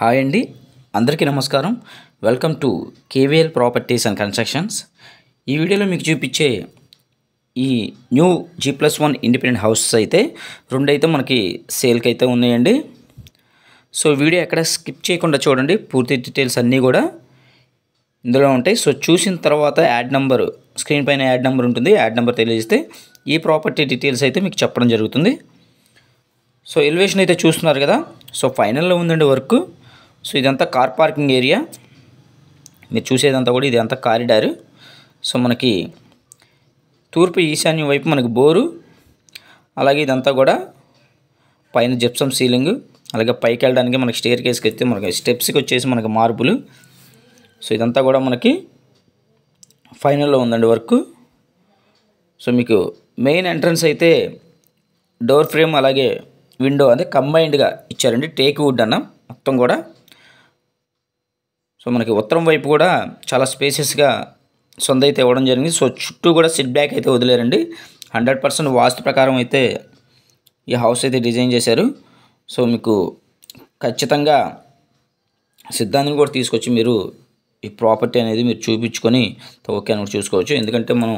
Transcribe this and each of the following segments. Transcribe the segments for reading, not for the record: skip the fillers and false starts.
Hi అండి, అందరికీ నమస్కారం. Welcome to KVL properties and constructions. ఈ వీడియోలో మీకు చూపించే ఈ న్యూ G+1 ఇండిపెండెంట్ హౌసెస్ అయితే రెండైతే మనకి సేల్కి అయితే ఉన్నాయండి. సో వీడియో ఎక్కడ స్కిప్ చేయకుండా చూడండి, పూర్తి డీటెయిల్స్ అన్నీ కూడా ఇందులో ఉంటాయి. సో చూసిన తర్వాత యాడ్ నెంబర్, స్క్రీన్ పైన యాడ్ నెంబర్ ఉంటుంది, యాడ్ నెంబర్ తెలియజేస్తే ఈ ప్రాపర్టీ డీటెయిల్స్ అయితే మీకు చెప్పడం జరుగుతుంది. సో ఎలివేషన్ అయితే చూస్తున్నారు కదా, సో ఫైనల్లో ఉందండి వర్క్. సో ఇదంతా కార్ పార్కింగ్ ఏరియా, మీరు చూసేదంతా కూడా ఇదంతా కారిడార్. సో మనకి తూర్పు ఈశాన్యం వైపు మనకి బోరు, అలాగే ఇదంతా కూడా పైన జిప్సమ్ సీలింగ్, అలాగే పైకి వెళ్ళడానికి మనకి స్టేర్ కేస్కి అయితే మనకి స్టెప్స్కి వచ్చేసి మనకి మార్బులు. సో ఇదంతా కూడా మనకి ఫైనల్లో ఉందండి వర్క్. సో మీకు మెయిన్ ఎంట్రన్స్ అయితే డోర్ ఫ్రేమ్ అలాగే విండో అదే కంబైన్డ్గా ఇచ్చారండి, టేక్ వుడ్ అన్న మొత్తం కూడా. సో మనకి ఉత్తరం వైపు కూడా చాలా స్పేసెస్గా సొంత అయితే ఇవ్వడం జరిగింది. సో చుట్టూ కూడా సిట్ బ్యాక్ అయితే వదిలేరండి. 100% వాస్తు ప్రకారం అయితే ఈ హౌస్ అయితే డిజైన్ చేశారు. సో మీకు ఖచ్చితంగా సిద్ధాంతం కూడా తీసుకొచ్చి మీరు ఈ ప్రాపర్టీ అనేది మీరు చూపించుకొని ఓకే అని చూసుకోవచ్చు. ఎందుకంటే మనం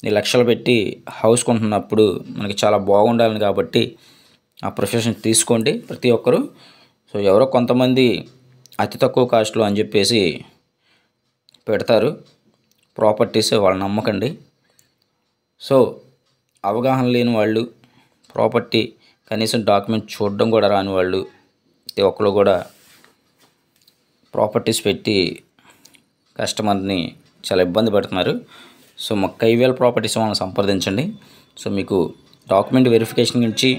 ఈ లక్షలు పెట్టి హౌస్ కొంటున్నప్పుడు మనకి చాలా బాగుండాలని కాబట్టి ఆ ప్రొఫెషన్ తీసుకోండి ప్రతి ఒక్కరూ. సో ఎవరో కొంతమంది అతి తక్కువ కాస్ట్లో అని చెప్పేసి పెడతారు ప్రాపర్టీస్, వాళ్ళు నమ్మకండి. సో అవగాహన లేని వాళ్ళు, ప్రాపర్టీ కనీసం డాక్యుమెంట్ చూడడం కూడా రాని వాళ్ళు ప్రతి ఒక్కరు కూడా ప్రాపర్టీస్ పెట్టి కస్టమర్ని చాలా ఇబ్బంది పెడుతున్నారు. సో మా కైవేల్ ప్రాపర్టీస్ వాళ్ళని సంప్రదించండి. సో మీకు డాక్యుమెంట్ వెరిఫికేషన్ నుంచి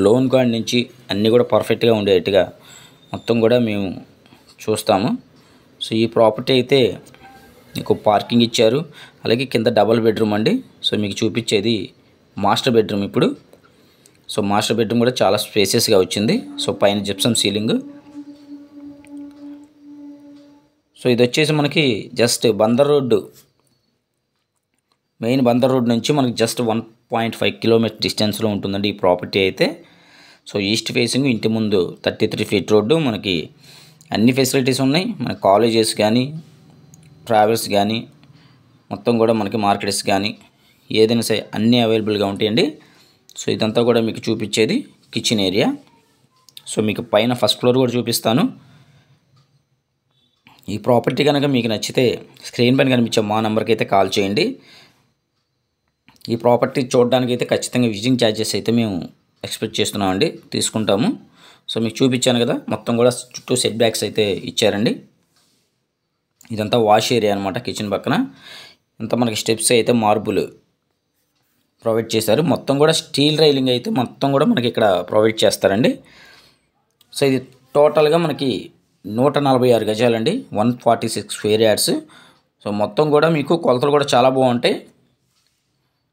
లోన్ కార్డ్ నుంచి అన్నీ కూడా పర్ఫెక్ట్గా ఉండేట్టుగా మొత్తం కూడా మేము చూస్తాము. సో ఈ ప్రాపర్టీ అయితే మీకు పార్కింగ్ ఇచ్చారు, అలాగే కింద డబల్ బెడ్రూమ్ అండి. సో మీకు చూపించేది మాస్టర్ బెడ్రూమ్ ఇప్పుడు. సో మాస్టర్ బెడ్రూమ్ కూడా చాలా స్పేసెస్గా వచ్చింది. సో పైన జిప్సమ్ సీలింగ్. సో ఇది వచ్చేసి మనకి just Bandar road, main Bandar road నుంచి మనకి జస్ట్ 1.5 కిలోమీటర్ డిస్టెన్స్లో ఉంటుందండి ఈ ప్రాపర్టీ అయితే. సో ఈస్ట్ ఫేసింగ్, ఇంటి ముందు 33 ఫీట్ రోడ్డు, మనకి అన్ని ఫెసిలిటీస్ ఉన్నాయి. మన కాలేజెస్ కానీ, ట్రావెల్స్ కానీ, మొత్తం కూడా మనకి మార్కెట్స్ కానీ ఏదైనా సరే అన్నీ అవైలబుల్గా ఉంటాయండి. సో ఇదంతా కూడా మీకు చూపించేది కిచెన్ ఏరియా. సో మీకు పైన ఫస్ట్ ఫ్లోర్ కూడా చూపిస్తాను. ఈ ప్రాపర్టీ కనుక మీకు నచ్చితే స్క్రీన్ పైన కనిపించే మా నెంబర్కి అయితే కాల్ చేయండి. ఈ ప్రాపర్టీ చూడడానికి అయితే ఖచ్చితంగా విజిటింగ్ ఛార్జెస్ అయితే మేము ఎక్స్పెక్ట్ చేస్తున్నామండి, తీసుకుంటాము. సో మీకు చూపించాను కదా, మొత్తం కూడా చుట్టూ సెట్ బ్యాక్స్ అయితే ఇచ్చారండి. ఇదంతా వాష్ ఏరియా అనమాట, కిచెన్ పక్కన. ఇంత మనకి స్టెప్స్ అయితే మార్బుల్ ప్రొవైడ్ చేశారు. మొత్తం కూడా స్టీల్ రైలింగ్ అయితే మొత్తం కూడా మనకి ఇక్కడ ప్రొవైడ్ చేస్తారండి. సో ఇది టోటల్గా మనకి 146 గజాలండి, 146 స్క్వేర్ యార్డ్స్. సో మొత్తం కూడా మీకు కొలతలు కూడా చాలా బాగుంటాయి.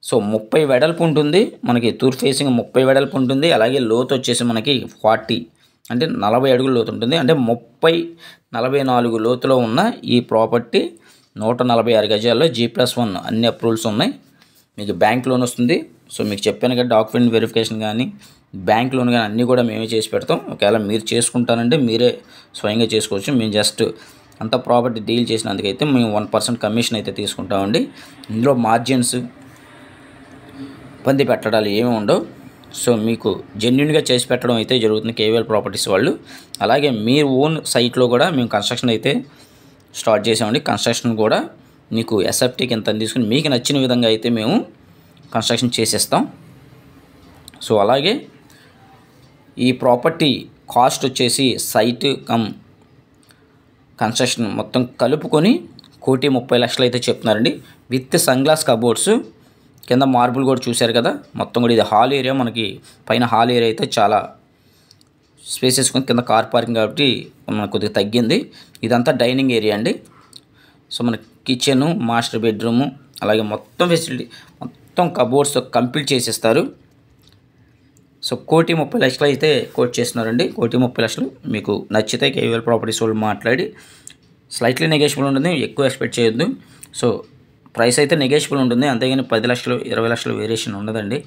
సో 30 వెడల్పు ఉంటుంది మనకి, తూర్పు ఫేసింగ్ 30 వెడల్పు ఉంటుంది. అలాగే లోతు వచ్చేసి మనకి 40 అంటే 40 అడుగుల లోతు ఉంటుంది. అంటే 30-44 లోతులో ఉన్న ఈ ప్రాపర్టీ 146 గజాల్లో G+1 అన్ని అప్రూవల్స్ ఉన్నాయి. మీకు బ్యాంక్ లోన్ వస్తుంది. సో మీకు చెప్పాను కదా, డాక్యుమెంట్ వెరిఫికేషన్ కానీ, బ్యాంక్ లోన్ కానీ అన్నీ కూడా మేమే చేసి పెడతాం. ఒకవేళ మీరు చేసుకుంటానంటే మీరే స్వయంగా చేసుకోవచ్చు. మేము జస్ట్ అంత ప్రాపర్టీ డీల్ చేసినందుకైతే మేము 1% కమిషన్ అయితే తీసుకుంటామండి. ఇందులో మార్జిన్స్, ఇబ్బంది పెట్టడాలు ఏమీ ఉండవు. సో మీకు జెన్యున్గా చేసి పెట్టడం అయితే జరుగుతుంది కేవీఎల్ ప్రాపర్టీస్ వాళ్ళు. అలాగే మీ ఓన్ సైట్లో కూడా మేము కన్స్ట్రక్షన్ అయితే స్టార్ట్ చేసామండి. కన్స్ట్రక్షన్ కూడా మీకు ఎస్ఎఫ్టీకి ఎంత తీసుకుని మీకు నచ్చిన విధంగా అయితే మేము కన్స్ట్రక్షన్ చేసేస్తాం. సో అలాగే ఈ ప్రాపర్టీ కాస్ట్ వచ్చేసి సైట్ కమ్ కన్స్ట్రక్షన్ మొత్తం కలుపుకొని 1,30,00,000 అయితే చెప్తున్నారండి, విత్ సన్గ్లాస్ కబోర్డ్స్. కింద మార్బుల్ కూడా చూశారు కదా, మొత్తం కూడా ఇది హాల్ ఏరియా. మనకి పైన హాల్ ఏరియా అయితే చాలా స్పేసెస్ కింద కార్ పార్కింగ్ కాబట్టి మనకు కొద్దిగా తగ్గింది. ఇదంతా డైనింగ్ ఏరియా అండి. సో మన కిచెను, మాస్టర్ బెడ్రూము, అలాగే మొత్తం ఫెసిలిటీ మొత్తం కబోర్డ్స్ కంప్లీట్ చేసేస్తారు. సో 1,30,00,000 అయితే కోట్ చేస్తున్నారండి. 1,30,00,000 మీకు నచ్చితే కేవీఎల్ ప్రాపర్టీస్ వాళ్ళు మాట్లాడి స్లైట్లీ నెగోషియబుల్ ఉంటుంది, ఎక్కువ ఎక్స్పెక్ట్ చేయొద్దు. సో ప్రైస్ అయితే నెగోషియబుల్ ఉంటుంది, అంతేగాని 10 లక్షలు 20 లక్షలు వేరియేషన్ ఉండదండి.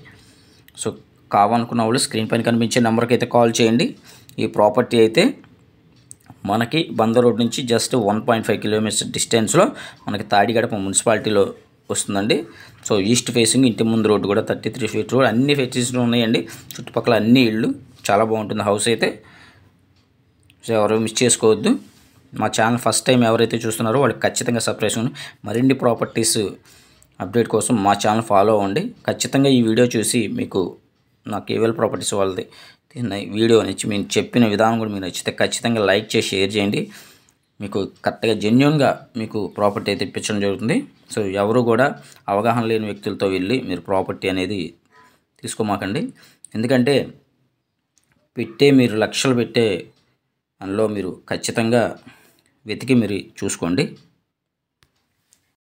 సో కావాలనుకున్న వాళ్ళు స్క్రీన్ పైన కనిపించే నెంబర్కి అయితే కాల్ చేయండి. ఈ ప్రాపర్టీ అయితే మనకి బంద రోడ్ నుంచి జస్ట్ 1.5 కిలోమీటర్స్ డిస్టెన్స్లో మనకి తాడిగడప మున్సిపాలిటీలో వస్తుందండి. సో ఈస్ట్ ఫేసింగ్, ఇంటి ముందు రోడ్డు కూడా 33 ఫీట్ రోడ్, అన్ని ఫెసిలిటీస్ ఉన్నాయండి. చుట్టుపక్కల అన్ని ఇళ్ళు, చాలా బాగుంటుంది హౌస్ అయితే. సో ఎవరు మిస్ చేసుకోవద్దు. మా ఛానల్ ఫస్ట్ టైం ఎవరైతే చూస్తున్నారో వాళ్ళకి ఖచ్చితంగా సబ్స్క్రైబ్ చేసుకోండి. మరిన్ని ప్రాపర్టీస్ అప్డేట్ కోసం మా ఛానల్ ఫాలో అవ్వండి. ఖచ్చితంగా ఈ వీడియో చూసి మీకు నా కేవల్ ప్రాపర్టీస్ వాళ్ళది వీడియో నచ్చి మీకు చెప్పిన విధానం కూడా మీకు నచ్చితే ఖచ్చితంగా లైక్ చేసి షేర్ చేయండి. మీకు కరెక్ట్గా జెన్యూన్గా మీకు ప్రాపర్టీ అయితే ఇప్పించడం జరుగుతుంది. సో ఎవరు కూడా అవగాహన లేని వ్యక్తులతో వెళ్ళి మీరు ప్రాపర్టీ అనేది తీసుకోమాకండి. ఎందుకంటే మీరు లక్షలు పెట్టే అందులో మీరు ఖచ్చితంగా వెతికి మీరు చూసుకోండి.